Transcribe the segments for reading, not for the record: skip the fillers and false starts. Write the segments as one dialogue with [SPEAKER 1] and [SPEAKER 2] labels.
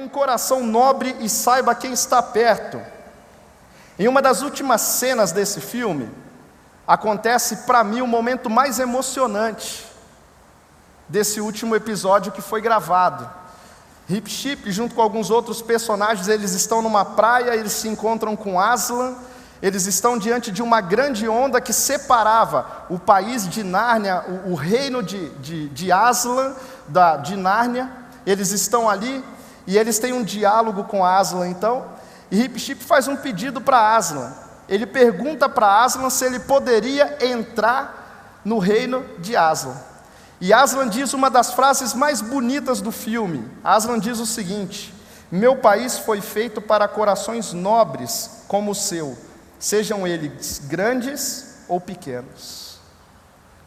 [SPEAKER 1] um coração nobre e saiba quem está perto. Em uma das últimas cenas desse filme, acontece para mim o momento mais emocionante desse último episódio que foi gravado. Rip Chip, junto com alguns outros personagens, eles estão numa praia, eles se encontram com Aslan, eles estão diante de uma grande onda que separava o país de Nárnia, o reino de Aslan, de Nárnia. Eles estão ali e eles têm um diálogo com Aslan então, e Rip Chip faz um pedido para Aslan. Ele pergunta para Aslan se ele poderia entrar no reino de Aslan. E Aslan diz uma das frases mais bonitas do filme. Aslan diz o seguinte: meu país foi feito para corações nobres como o seu, sejam eles grandes ou pequenos.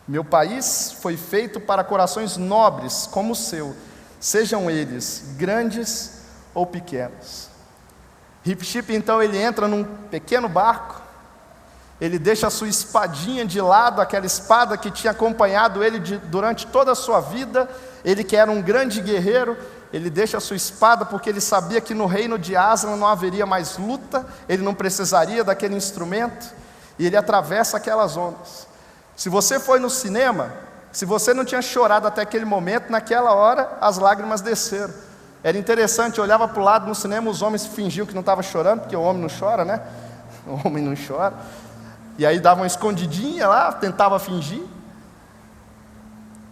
[SPEAKER 1] Meu país foi feito para corações nobres como o seu, sejam eles grandes ou pequenos. Rip Chip então ele entra num pequeno barco, ele deixa a sua espadinha de lado, aquela espada que tinha acompanhado ele durante toda a sua vida. Ele que era um grande guerreiro, ele deixa a sua espada porque ele sabia que no reino de Aslan não haveria mais luta, ele não precisaria daquele instrumento, e ele atravessa aquelas ondas. Se você foi no cinema, se você não tinha chorado até aquele momento, naquela hora as lágrimas desceram. Era interessante, eu olhava para o lado no cinema, os homens fingiam que não estavam chorando, porque o homem não chora, né? O homem não chora. E aí dava uma escondidinha lá, tentava fingir.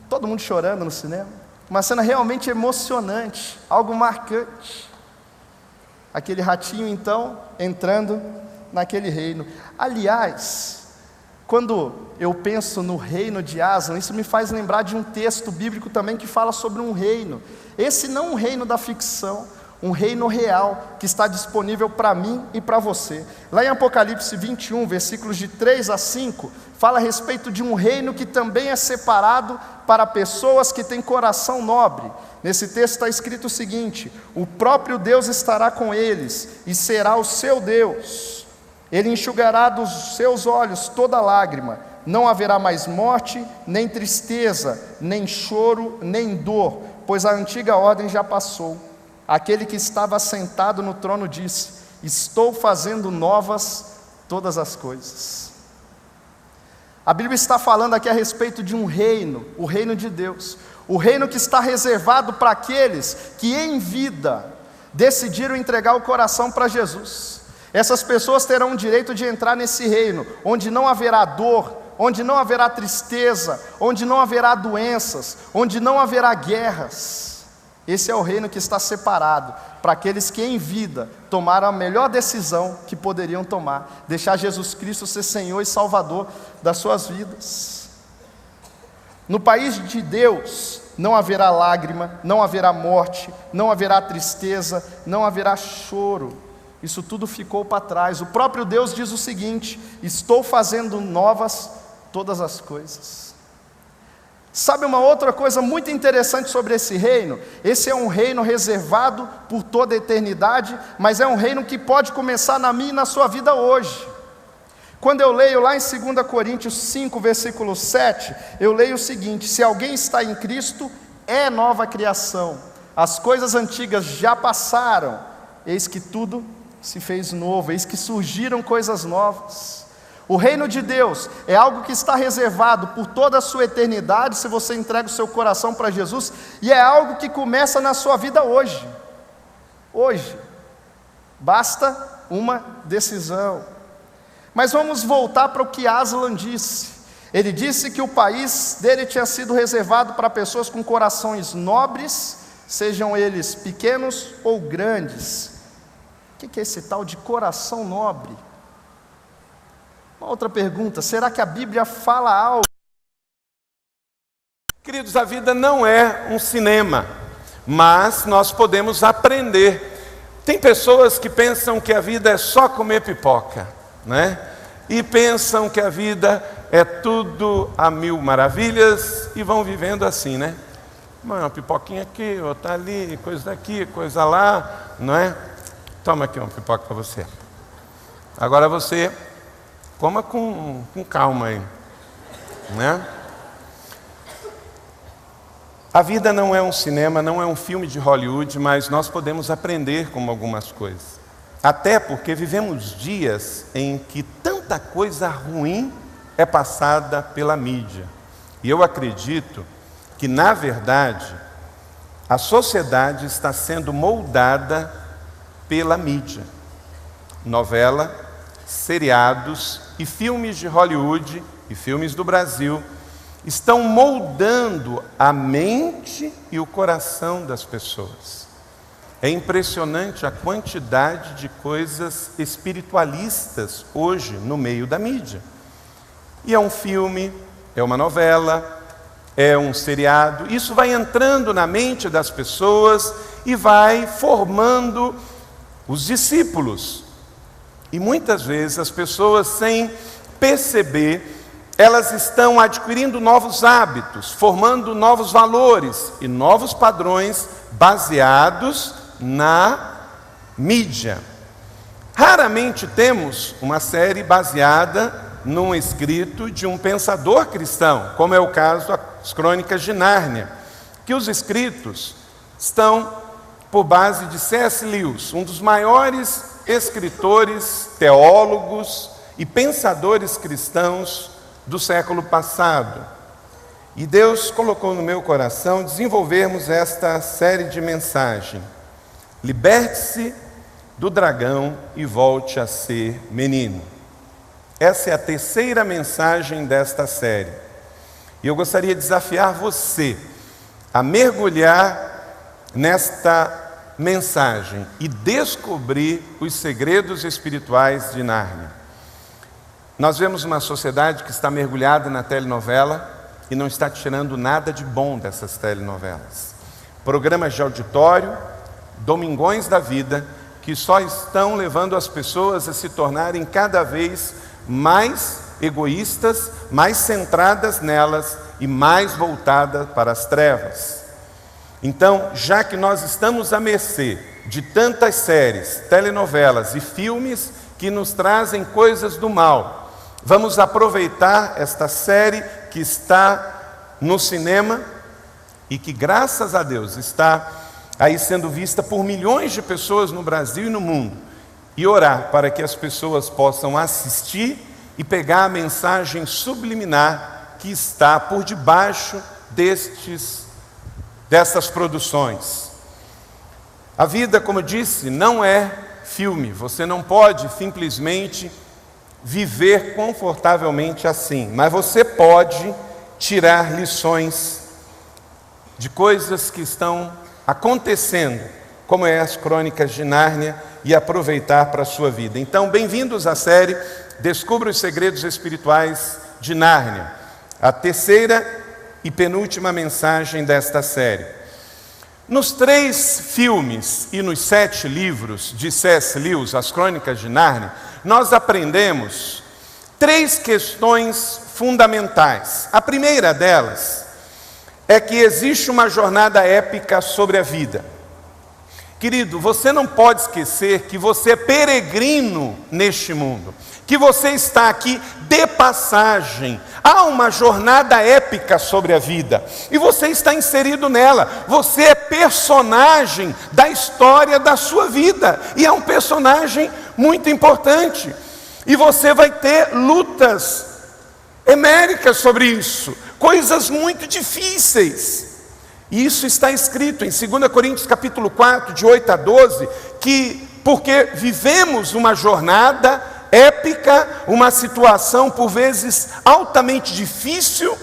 [SPEAKER 1] Todo mundo chorando no cinema. Uma cena realmente emocionante, algo marcante. Aquele ratinho então, entrando naquele reino. Aliás, quando eu penso no reino de Aslan, isso me faz lembrar de um texto bíblico também que fala sobre um reino. Esse não é um reino da ficção, um reino real que está disponível para mim e para você. Lá em Apocalipse 21, versículos de 3 a 5, fala a respeito de um reino que também é separado para pessoas que têm coração nobre. Nesse texto está escrito o seguinte: o próprio Deus estará com eles e será o seu Deus. Ele enxugará dos seus olhos toda lágrima. Não haverá mais morte, nem tristeza, nem choro, nem dor, pois a antiga ordem já passou. Aquele que estava sentado no trono disse: estou fazendo novas todas as coisas. A Bíblia está falando aqui a respeito de um reino, o reino de Deus, o reino que está reservado para aqueles que em vida decidiram entregar o coração para Jesus. Essas pessoas terão o direito de entrar nesse reino, onde não haverá dor, onde não haverá tristeza, onde não haverá doenças, onde não haverá guerras. Esse é o reino que está separado para aqueles que em vida tomaram a melhor decisão que poderiam tomar: deixar Jesus Cristo ser Senhor e Salvador das suas vidas. No país de Deus não haverá lágrima, não haverá morte, não haverá tristeza, não haverá choro. Isso tudo ficou para trás. O próprio Deus diz o seguinte: estou fazendo novas todas as coisas. Sabe uma outra coisa muito interessante sobre esse reino? Esse é um reino reservado por toda a eternidade, mas é um reino que pode começar na minha e na sua vida hoje. Quando eu leio lá em 2 Coríntios 5, versículo 7, eu leio o seguinte: se alguém está em Cristo, é nova criação. As coisas antigas já passaram, eis que tudo se fez novo, eis que surgiram coisas novas. O reino de Deus é algo que está reservado por toda a sua eternidade, se você entrega o seu coração para Jesus, e é algo que começa na sua vida hoje. Hoje. Basta uma decisão. Mas vamos voltar para o que Aslan disse. Ele disse que o país dele tinha sido reservado para pessoas com corações nobres, sejam eles pequenos ou grandes. O que é esse tal de coração nobre? Uma outra pergunta: será que a Bíblia fala algo?
[SPEAKER 2] Queridos, a vida não é um cinema, mas nós podemos aprender. Tem pessoas que pensam que a vida é só comer pipoca, né? E pensam que a vida é tudo a mil maravilhas e vão vivendo assim, né? Uma pipoquinha aqui, outra ali, coisa daqui, coisa lá, não é? Toma aqui uma pipoca para você. Agora você coma com calma aí, né? A vida não é um cinema, não é um filme de Hollywood, mas nós podemos aprender com algumas coisas. Até porque vivemos dias em que tanta coisa ruim é passada pela mídia. E eu acredito que, na verdade, a sociedade está sendo moldada pela mídia. Novela, seriados e filmes de Hollywood e filmes do Brasil estão moldando a mente e o coração das pessoas. É impressionante a quantidade de coisas espiritualistas hoje no meio da mídia. E é um filme, é uma novela, é um seriado. Isso vai entrando na mente das pessoas e vai formando os discípulos. E muitas vezes as pessoas, sem perceber, elas estão adquirindo novos hábitos, formando novos valores e novos padrões baseados na mídia. Raramente temos uma série baseada num escrito de um pensador cristão, como é o caso das Crônicas de Nárnia, que os escritos estão por base de C.S. Lewis, um dos maiores escritores, teólogos e pensadores cristãos do século passado. E Deus colocou no meu coração desenvolvermos esta série de mensagem. Liberte-se do dragão e volte a ser menino. Essa é a terceira mensagem desta série. E eu gostaria de desafiar você a mergulhar nesta mensagem e descobrir os segredos espirituais de Nárnia. Nós vemos uma sociedade que está mergulhada na telenovela e não está tirando nada de bom dessas telenovelas. Programas de auditório, domingões da vida, que só estão levando as pessoas a se tornarem cada vez mais egoístas, mais centradas nelas e mais voltadas para as trevas. Então, já que nós estamos à mercê de tantas séries, telenovelas e filmes que nos trazem coisas do mal, vamos aproveitar esta série que está no cinema e que, graças a Deus, está aí sendo vista por milhões de pessoas no Brasil e no mundo, e orar para que as pessoas possam assistir e pegar a mensagem subliminar que está por debaixo dessas produções. A vida, como eu disse, não é filme. Você não pode simplesmente viver confortavelmente assim, mas você pode tirar lições de coisas que estão acontecendo, como é as Crônicas de Nárnia, e aproveitar para a sua vida. Então, bem-vindos à série Descubra os Segredos Espirituais de Nárnia, a terceira e penúltima mensagem desta série. Nos 3 filmes e nos 7 livros de C.S. Lewis, as Crônicas de Nárnia, nós aprendemos 3 questões fundamentais. A primeira delas é que existe uma jornada épica sobre a vida. Querido, você não pode esquecer que você é peregrino neste mundo, que você está aqui de passagem. Há uma jornada épica sobre a vida e você está inserido nela. Você é personagem da história da sua vida e é um personagem muito importante. E você vai ter lutas homéricas sobre isso, coisas muito difíceis. E isso está escrito em 2 Coríntios capítulo 4, de 8 a 12, que porque vivemos uma jornada épica, uma situação por vezes altamente difícil,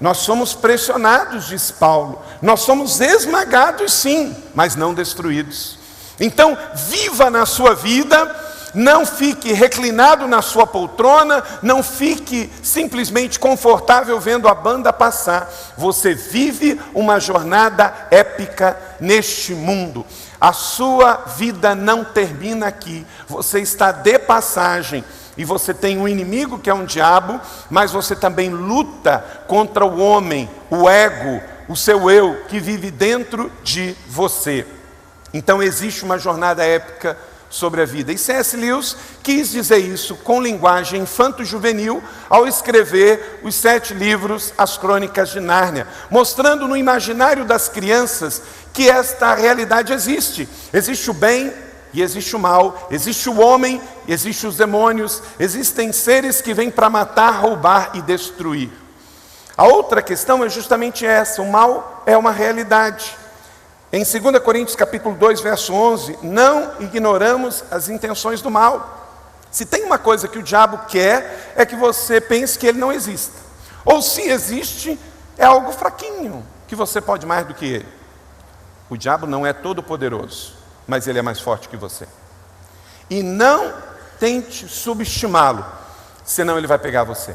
[SPEAKER 2] nós somos pressionados, diz Paulo. Nós somos esmagados sim, mas não destruídos. Então, viva na sua vida, não fique reclinado na sua poltrona, não fique simplesmente confortável vendo a banda passar. Você vive uma jornada épica neste mundo. A sua vida não termina aqui, você está de passagem. E você tem um inimigo que é um diabo, mas você também luta contra o homem, o ego, o seu eu, que vive dentro de você. Então existe uma jornada épica sobre a vida. E C.S. Lewis quis dizer isso com linguagem infanto-juvenil ao escrever os 7 livros, As Crônicas de Nárnia, mostrando no imaginário das crianças que esta realidade existe. Existe o bem e existe o mal, existe o homem e existe os demônios, existem seres que vêm para matar, roubar e destruir. A outra questão é justamente essa: o mal é uma realidade. Em 2 Coríntios capítulo 2, verso 11, não ignoramos as intenções do mal. Se tem uma coisa que o diabo quer, é que você pense que ele não exista. Ou se existe, é algo fraquinho, que você pode mais do que ele. O diabo não é todo poderoso, mas ele é mais forte que você. E não tente subestimá-lo, senão ele vai pegar você.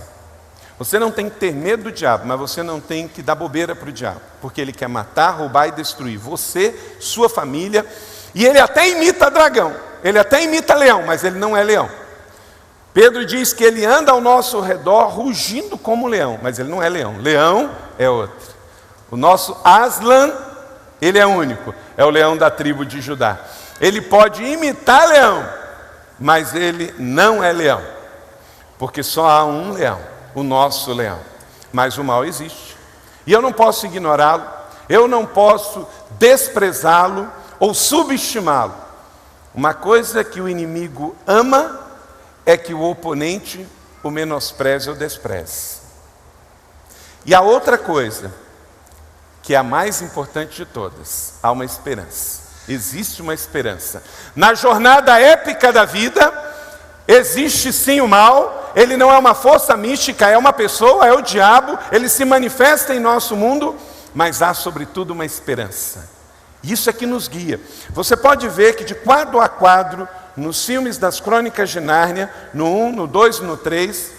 [SPEAKER 2] Você não tem que ter medo do diabo, mas você não tem que dar bobeira para o diabo, porque ele quer matar, roubar e destruir você, sua família, e ele até imita dragão, ele até imita leão, mas ele não é leão. Pedro diz que ele anda ao nosso redor rugindo como leão, mas ele não é leão, leão é outro. O nosso Aslan, ele é único, é o leão da tribo de Judá. Ele pode imitar leão, mas ele não é leão, porque só há um leão, o nosso leão. Mas o mal existe, e eu não posso ignorá-lo, eu não posso desprezá-lo ou subestimá-lo. Uma coisa que o inimigo ama é que o oponente o menospreze ou despreze. E a outra coisa, que é a mais importante de todas, há uma esperança. Existe uma esperança. Na jornada épica da vida, existe sim o mal. Ele não é uma força mística, é uma pessoa, é o diabo. Ele se manifesta em nosso mundo, mas há sobretudo uma esperança. Isso é que nos guia. Você pode ver que de quadro a quadro, nos filmes das Crônicas de Nárnia, no 1, no 2 e no 3,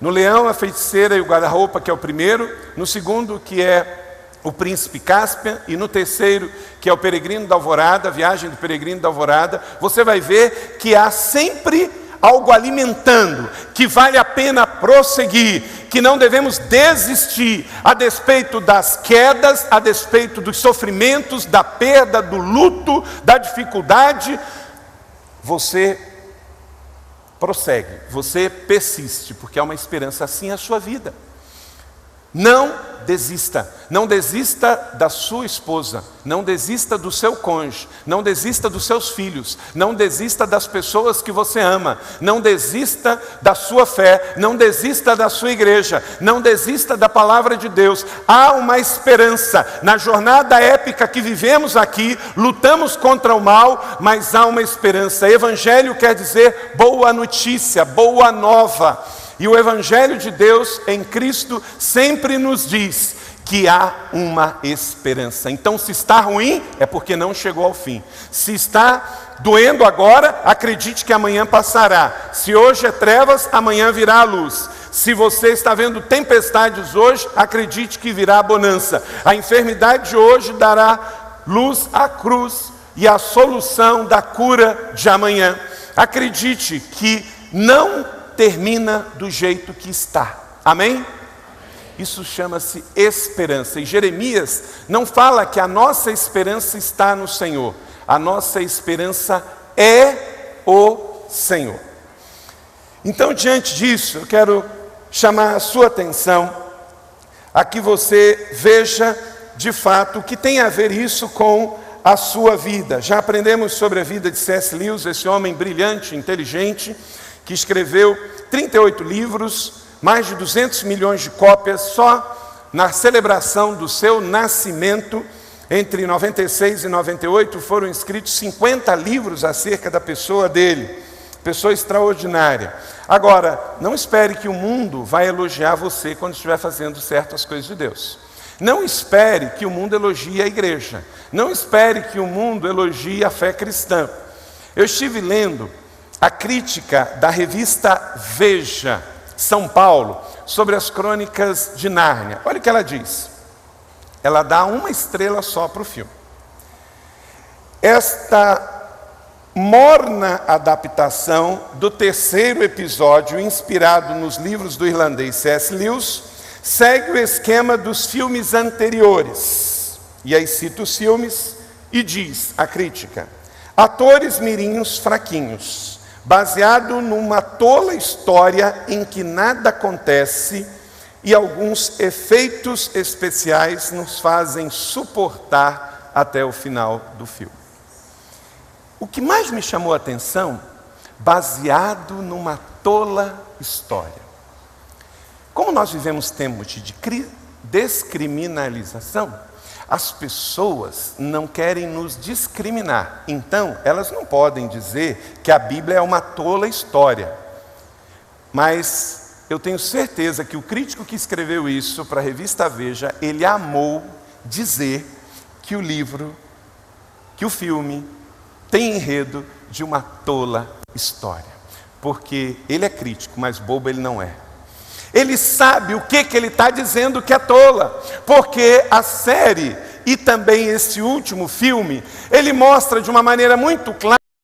[SPEAKER 2] no Leão, a Feiticeira e o Guarda-Roupa, que é o primeiro, no segundo, que é o Príncipe Caspian, e no terceiro, que é o Peregrino da Alvorada, a Viagem do Peregrino da Alvorada, você vai ver que há sempre algo alimentando, que vale a pena prosseguir, que não devemos desistir, a despeito das quedas, a despeito dos sofrimentos, da perda, do luto, da dificuldade. Você prossegue, você persiste, porque há uma esperança. Assim é a sua vida. Não desista, não desista da sua esposa, não desista do seu cônjuge, não desista dos seus filhos, não desista das pessoas que você ama, não desista da sua fé, não desista da sua igreja, não desista da palavra de Deus. Há uma esperança. Na jornada épica que vivemos aqui, lutamos contra o mal, mas há uma esperança. Evangelho quer dizer boa notícia, boa nova. E o Evangelho de Deus em Cristo sempre nos diz que há uma esperança. Então, se está ruim, é porque não chegou ao fim. Se está doendo agora, acredite que amanhã passará. Se hoje é trevas, amanhã virá a luz. Se você está vendo tempestades hoje, acredite que virá a bonança. A enfermidade de hoje dará luz à cruz e a solução da cura de amanhã. Acredite que não termina do jeito que está. Amém? Isso chama-se esperança. E Jeremias não fala que a nossa esperança está no Senhor. A nossa esperança é o Senhor. Então, diante disso, eu quero chamar a sua atenção a que você veja de fato o que tem a ver isso com a sua vida. Já aprendemos sobre a vida de C.S. Lewis, esse homem brilhante, inteligente, que escreveu 38 livros, mais de 200 milhões de cópias, só na celebração do seu nascimento, entre 96 e 98, foram escritos 50 livros acerca da pessoa dele. Pessoa extraordinária. Agora, não espere que o mundo vai elogiar você quando estiver fazendo certas coisas de Deus. Não espere que o mundo elogie a igreja. Não espere que o mundo elogie a fé cristã. Eu estive lendo a crítica da revista Veja, São Paulo, sobre as Crônicas de Nárnia. Olha o que ela diz. Ela dá 1 estrela só para o filme. Esta morna adaptação do terceiro episódio, inspirado nos livros do irlandês C.S. Lewis, segue o esquema dos filmes anteriores. E aí cita os filmes e diz a crítica: atores mirins fraquinhos, baseado numa tola história em que nada acontece e alguns efeitos especiais nos fazem suportar até o final do filme. O que mais me chamou a atenção, baseado numa tola história. Como nós vivemos tempos de descriminalização, as pessoas não querem nos discriminar. Então, elas não podem dizer que a Bíblia é uma tola história. Mas eu tenho certeza que o crítico que escreveu isso para a revista Veja, ele amou dizer que o livro, que o filme, tem enredo de uma tola história. Porque ele é crítico, mas bobo ele não é. Ele sabe o que ele está dizendo que é tola. Porque a série e também esse último filme, ele mostra de uma maneira muito clara